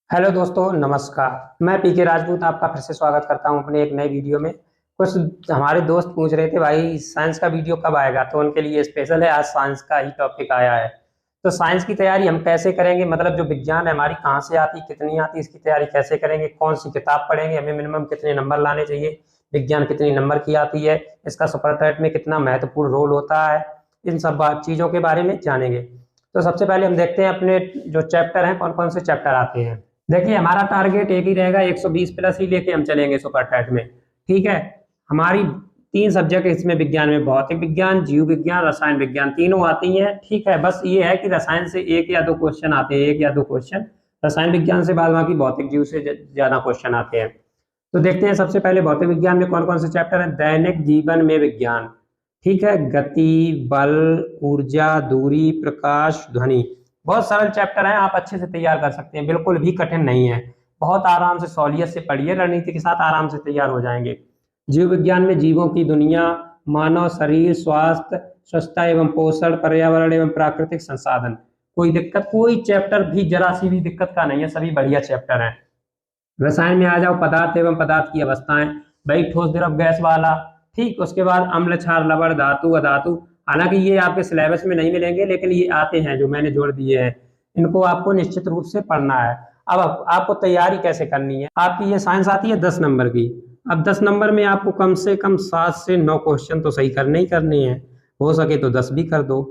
Hello दोस्तों, नमस्कार। मैं पीके राजपूत आपका फिर से स्वागत करता हूं अपने एक नए वीडियो में। कुछ हमारे दोस्त पूछ रहे थे भाई साइंस का वीडियो कब आएगा, तो उनके लिए स्पेशल है, आज साइंस का ही टॉपिक आया है। तो साइंस की तैयारी हम कैसे करेंगे, मतलब जो विज्ञान है हमारी कहाँ से आती, कितनी आती, इसकी तैयारी कैसे करेंगे, कौन सी किताब पढ़ेंगे, हमें मिनिमम कितने नंबर लाने चाहिए, विज्ञान कितनी नंबर की आती है, इसका सुपर टेट में कितना महत्वपूर्ण रोल होता है, इन सब चीज़ों के बारे में जानेंगे। तो सबसे पहले हम देखते हैं अपने जो चैप्टर हैं कौन कौन से चैप्टर आते हैं। देखिए हमारा टारगेट एक ही रहेगा, 120 प्लस ही लेके हम चलेंगे सुपर टेट में। ठीक है। हमारी तीन सब्जेक्ट इसमें विज्ञान में, भौतिक विज्ञान, जीव विज्ञान, रसायन विज्ञान, तीनों आती हैं। ठीक है, बस ये है कि रसायन से एक या दो क्वेश्चन आते हैं, एक या दो क्वेश्चन रसायन विज्ञान से, बाद बाकी भौतिक जीव से ज्यादा क्वेश्चन आते हैं। तो देखते हैं सबसे पहले भौतिक विज्ञान में कौन कौन से चैप्टर हैं। दैनिक जीवन में विज्ञान। ठीक है। गति, बल, ऊर्जा, दूरी, प्रकाश, ध्वनि। बहुत सरल चैप्टर है, आप अच्छे से तैयार कर सकते हैं, बिल्कुल भी कठिन नहीं है। बहुत आराम से सहूलियत से पढ़िए, रणनीति के साथ आराम से तैयार हो जाएंगे। जीव विज्ञान में जीवों की दुनिया, मानव शरीर, स्वास्थ्य, स्वच्छता एवं पोषण, पर्यावरण एवं प्राकृतिक संसाधन। कोई दिक्कत, कोई चैप्टर भी जरा सी भी दिक्कत का नहीं है, सभी बढ़िया चैप्टर हैं। रसायन में आ जाओ, पदार्थ एवं पदार्थ की अवस्थाएं, भाई ठोस द्रव गैस वाला। ठीक, उसके बाद अम्ल क्षार लवण धातु अधातु। हालांकि ये आपके सिलेबस में नहीं मिलेंगे, लेकिन ये आते हैं जो मैंने जोड़ दिए हैं, इनको आपको निश्चित रूप से पढ़ना है। अब आपको तैयारी कैसे करनी है। आपकी ये साइंस आती है 10 नंबर की। अब 10 नंबर में आपको कम से कम 7 से 9 क्वेश्चन तो सही करने ही करने हैं, हो सके तो 10 भी कर दो।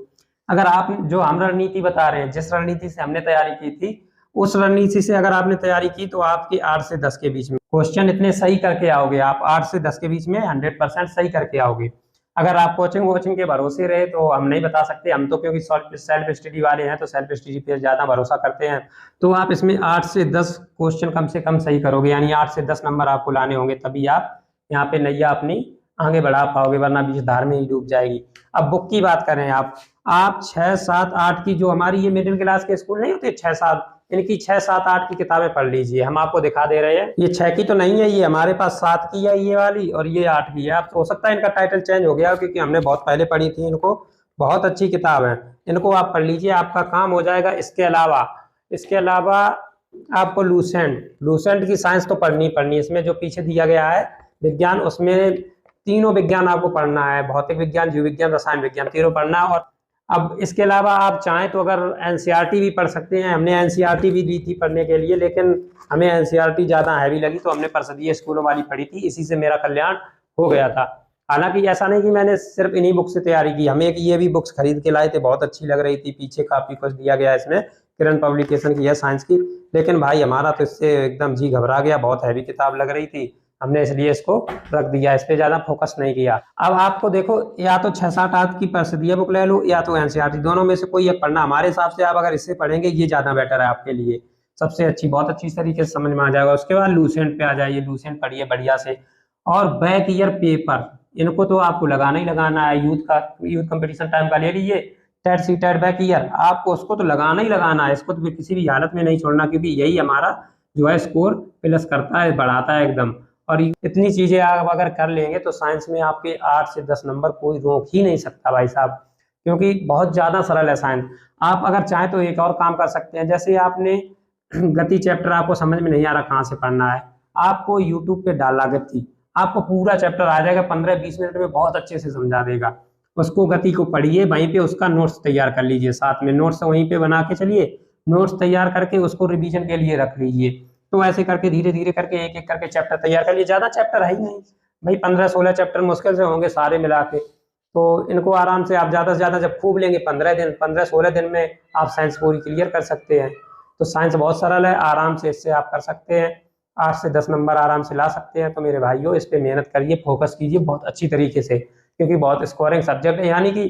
अगर आप जो हम रणनीति बता रहे हैं, जिस रणनीति से हमने तैयारी की थी, उस रणनीति से अगर आपने तैयारी की तो आपकी 8 से 10 के बीच में क्वेश्चन इतने सही करके आओगे, आप 8 से 10 के बीच में 100% सही करके आओगे। अगर आप कोचिंग वोचिंग के भरोसे रहे तो हम नहीं बता सकते, हम तो क्योंकि सेल्फ स्टडी वाले हैं तो सेल्फ स्टडी पे ज्यादा भरोसा करते हैं। तो आप इसमें 8 से 10 क्वेश्चन कम से कम सही करोगे, यानी 8 से 10 नंबर आपको लाने होंगे, तभी आप यहाँ पे नैया अपनी आगे बढ़ा पाओगे, वरना बीच धार में ही डूब जाएगी। अब बुक की बात करें, आप 6, 7, 8 की, जो हमारी ये मिडिल क्लास के स्कूल नहीं होते 6, 7, इनकी 6, 7, 8 की किताबें पढ़ लीजिए। हम आपको दिखा दे रहे हैं, ये 6 की तो नहीं है, ये हमारे पास 7 की है ये वाली, और ये 8 की है। आप हो सकता है इनका टाइटल चेंज हो गया क्योंकि हमने बहुत पहले पढ़ी थी इनको। बहुत अच्छी किताब है, इनको आप पढ़ लीजिए, आपका काम हो जाएगा। इसके अलावा आपको लूसेंट की साइंस तो पढ़नी पढ़नी, इसमें जो पीछे दिया गया है विज्ञान, उसमें तीनों विज्ञान आपको पढ़ना है, भौतिक विज्ञान, जीव विज्ञान, रसायन विज्ञान, तीनों पढ़ना है। और अब इसके अलावा आप चाहें तो अगर एनसीईआरटी भी पढ़ सकते हैं, हमने एनसीईआरटी भी दी थी पढ़ने के लिए, लेकिन हमें एनसीईआरटी ज़्यादा हैवी लगी तो हमने परिषदीय स्कूलों वाली पढ़ी थी, इसी से मेरा कल्याण हो गया था। हालांकि ऐसा नहीं कि मैंने सिर्फ इन्हीं बुक से तैयारी की, हमें एक ये भी बुक्स खरीद के लाए थे, बहुत अच्छी लग रही थी, पीछे काफ़ी कुछ दिया गया है इसमें, किरण पब्लिकेशन की है साइंस की। लेकिन भाई हमारा तो इससे एकदम जी घबरा गया, बहुत हैवी किताब लग रही थी, हमने इसलिए इसको रख दिया, इस पे ज्यादा फोकस नहीं किया। अब आपको देखो, या तो 6, 7, 8 की परिषदीय बुक ले लो या तो एनसीईआरटी, दोनों में से कोई एक पढ़ना। हमारे हिसाब से आप अगर इससे पढ़ेंगे ये ज्यादा बेटर है आपके लिए, सबसे अच्छी, बहुत अच्छी तरीके से समझ में आ जाएगा। उसके बाद लूसेंट पे आ जाइए, लूसेंट पढ़िए बढ़िया से। और बैक ईयर पेपर, इनको तो आपको लगाना ही लगाना है। यूथ कंपटीशन टाइम का ले लीजिए, टेट सी टेट बैक ईयर, आपको उसको तो लगाना ही लगाना है, इसको तो किसी भी हालत में नहीं छोड़ना, क्योंकि यही हमारा जो है स्कोर प्लस करता है, बढ़ाता है एकदम। और इतनी चीजें आप अगर कर लेंगे तो साइंस में आपके 8 से 10 नंबर कोई रोक ही नहीं सकता भाई साहब, क्योंकि बहुत ज्यादा सरल है साइंस। आप अगर चाहें तो एक और काम कर सकते हैं, जैसे आपने गति चैप्टर आपको समझ में नहीं आ रहा कहाँ से पढ़ना है, आपको यूट्यूब पे डाला गति, आपको पूरा चैप्टर आ जाएगा, 15-20 मिनट में बहुत अच्छे से समझा देगा। उसको गति को पढ़िए, वहीं पे उसका नोट्स तैयार कर लीजिए, साथ में नोट्स वहीं पे बना के चलिए, नोट्स तैयार करके उसको रिवीजन के लिए रख लीजिए। तो ऐसे करके धीरे धीरे करके एक एक करके चैप्टर तैयार कर लिए, ज्यादा चैप्टर है ही नहीं भाई, 15-16 चैप्टर मुश्किल से होंगे सारे मिला के। तो इनको आराम से आप ज्यादा से ज्यादा जब खूब लेंगे 15-16 दिन में आप साइंस पूरी क्लियर कर सकते हैं। तो साइंस बहुत सरल है, आराम से इससे आप कर सकते हैं, 8 से 10 नंबर आराम से ला सकते हैं। तो मेरे भाइयों इस पे मेहनत करिए, फोकस कीजिए बहुत अच्छी तरीके से, क्योंकि बहुत स्कोरिंग सब्जेक्ट है। यानी कि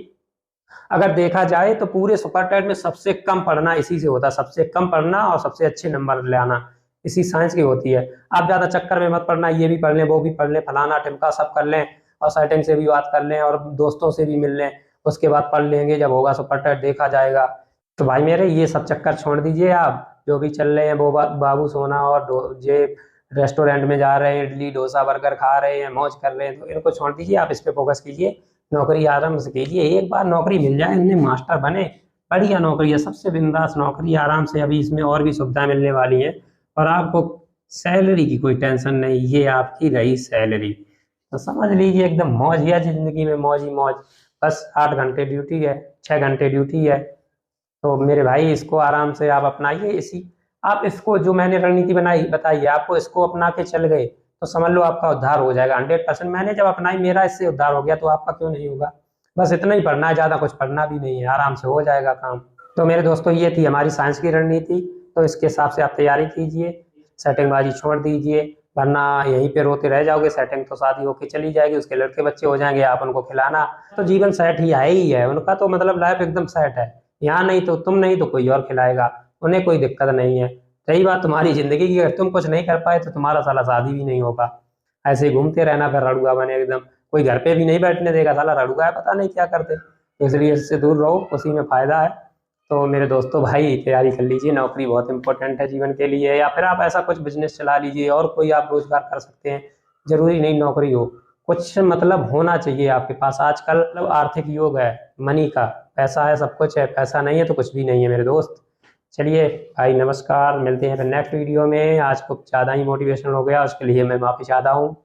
अगर देखा जाए तो पूरे सुपर टेट में सबसे कम पढ़ना इसी से होता है, सबसे कम पढ़ना और सबसे अच्छे नंबर लाना इसी साइंस की होती है। आप ज्यादा चक्कर में मत पड़ना, ये भी पढ़ लें वो भी पढ़ लें, फलाना टिमका सब कर लें, और सेटिंग से भी बात कर लें और दोस्तों से भी मिल लें, उसके बाद पढ़ लेंगे, जब होगा सुपर टेट देखा जाएगा। तो भाई मेरे ये सब चक्कर छोड़ दीजिए, आप जो भी चल रहे हैं वो बाबू सोना और ये रेस्टोरेंट में जा रहे हैं, इडली डोसा बर्गर खा रहे हैं, मौज कर रहे हैं, तो इनको छोड़ दीजिए, आप इस पे फोकस कीजिए, नौकरी आराम से कीजिए। एक बार नौकरी मिल जाए, इनमें मास्टर बने, बढ़िया नौकरी है, सबसे बिंदास नौकरी आराम से, अभी इसमें और भी सुविधाएं मिलने वाली हैं, और आपको सैलरी की कोई टेंशन नहीं, ये आपकी रही सैलरी। तो समझ लीजिए एकदम मौज है जिंदगी में, मौज ही मौज। बस 8 घंटे ड्यूटी है, 6 घंटे ड्यूटी है। तो मेरे भाई इसको आराम से आप अपनाइए। इसी आप इसको जो मैंने रणनीति बनाई बताई है आपको, इसको अपना के चल गए तो समझ लो आपका उद्धार हो जाएगा 100%। मैंने जब अपनाई, मेरा इससे उद्धार हो गया, तो आपका क्यों नहीं होगा। बस इतना ही पढ़ना है, ज़्यादा कुछ पढ़ना भी नहीं है, आराम से हो जाएगा काम। तो मेरे दोस्तों ये थी हमारी साइंस की रणनीति। तो इसके हिसाब से आप तैयारी कीजिए, सेटिंगबाजी छोड़ दीजिए, वरना यहीं पे रोते रह जाओगे। सेटिंग तो शादी होके चली जाएगी, उसके लड़के बच्चे हो जाएंगे, आप उनको खिलाना। तो जीवन सेट ही है उनका, तो मतलब लाइफ एकदम सेट है। यहाँ नहीं तो तुम, नहीं तो कोई और खिलाएगा, उन्हें कोई दिक्कत नहीं है। रही बात तुम्हारी जिंदगी की, अगर तुम कुछ नहीं कर पाए तो तुम्हारा साला शादी भी नहीं होगा। ऐसे ही घूमते रहना फिर रड़ुआ बने एकदम, कोई घर पे भी नहीं बैठने देगा, साला रड़ुआ है पता नहीं क्या करते। तो इसलिए इससे दूर रहो, उसी में फायदा है। तो मेरे दोस्तों भाई तैयारी कर लीजिए, नौकरी बहुत इंपॉर्टेंट है जीवन के लिए। या फिर आप ऐसा कुछ बिजनेस चला लीजिए, और कोई आप रोजगार कर सकते हैं, जरूरी नहीं नौकरी हो। कुछ मतलब होना चाहिए आपके पास। आजकल मतलब आर्थिक युग है, मनी का, पैसा है सब कुछ है, पैसा नहीं है तो कुछ भी नहीं है मेरे दोस्त। चलिए भाई नमस्कार, मिलते हैं फिर नेक्स्ट वीडियो में। आज कुछ ज़्यादा ही मोटिवेशनल हो गया, उसके लिए मैं माफ़ी चाहता हूँ।